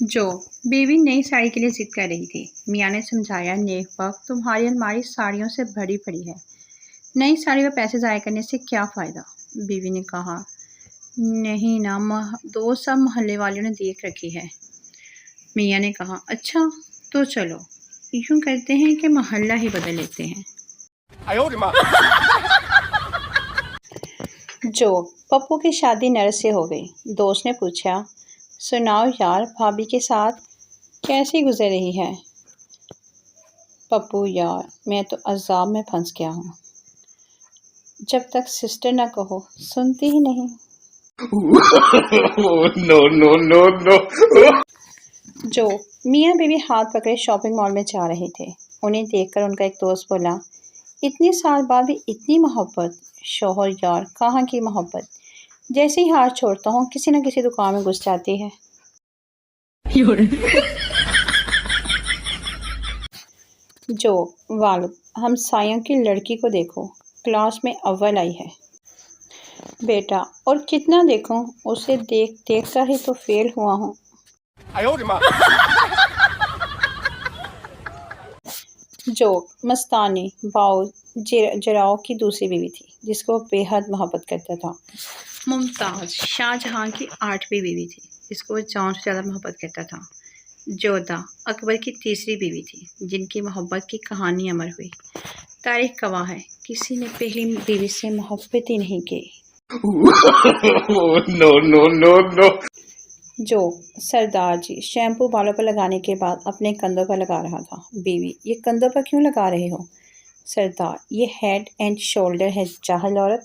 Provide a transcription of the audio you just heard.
جو بیوی نئی ساڑی کے لیے ضد کر رہی تھی۔ میاں نے سمجھایا، نیک وقت تمہاری الماری ساڑیوں سے بھری پڑی ہے، نئی ساڑی پر پیسے ضائع کرنے سے کیا فائدہ؟ بیوی نے کہا، نہیں نا، دوست سب محلے والوں نے دیکھ رکھی ہے۔ میاں نے کہا، اچھا تو چلو یوں کرتے ہیں کہ محلہ ہی بدل لیتے ہیں۔ جو پپو کی شادی نرس سے ہو گئی۔ دوست نے پوچھا، سناؤ یار، بھابھی کے ساتھ کیسی گزر رہی ہے؟ پپو، یار میں تو عذاب میں پھنس گیا ہوں، جب تک سسٹر نہ کہو سنتی ہی نہیں۔ جو میاں بیوی ہاتھ پکڑے شاپنگ مال میں جا رہے تھے، انہیں دیکھ کر ان کا ایک دوست بولا، اتنے سال بعد بھی اتنی محبت؟ شوہر، یار کہاں کی محبت، جیسے ہی ہاتھ چھوڑتا ہوں کسی نہ کسی دکان میں گھس جاتی ہے۔ جو والد، ہمسایوں کی لڑکی کو دیکھو، کلاس میں اول آئی ہے۔ بیٹا، اور کتنا دیکھوں، اسے دیکھ کر ہی تو فیل ہوا ہوں۔ جو مستانی باؤ جراؤ کی دوسری بیوی تھی، جس کو وہ بے حد محبت کرتا تھا۔ ممتاز شاہ جہاں کی 8ویں بیوی تھی، جس کو وہ جان سے زیادہ محبت کرتا تھا۔ جودا اکبر کی تیسری بیوی تھی، جن کی محبت کی کہانی امر ہوئی۔ تاریخ گواہ ہے، کسی نے پہلی بیوی سے محبت ہی نہیں کی۔ جو سردار جی شیمپو بالوں پر لگانے کے بعد اپنے کندھوں پر لگا رہا تھا۔ بیوی، یہ کندھوں پر کیوں لگا رہے ہو؟ سردار، یہ ہیڈ اینڈ شولڈر ہے جاہل عورت۔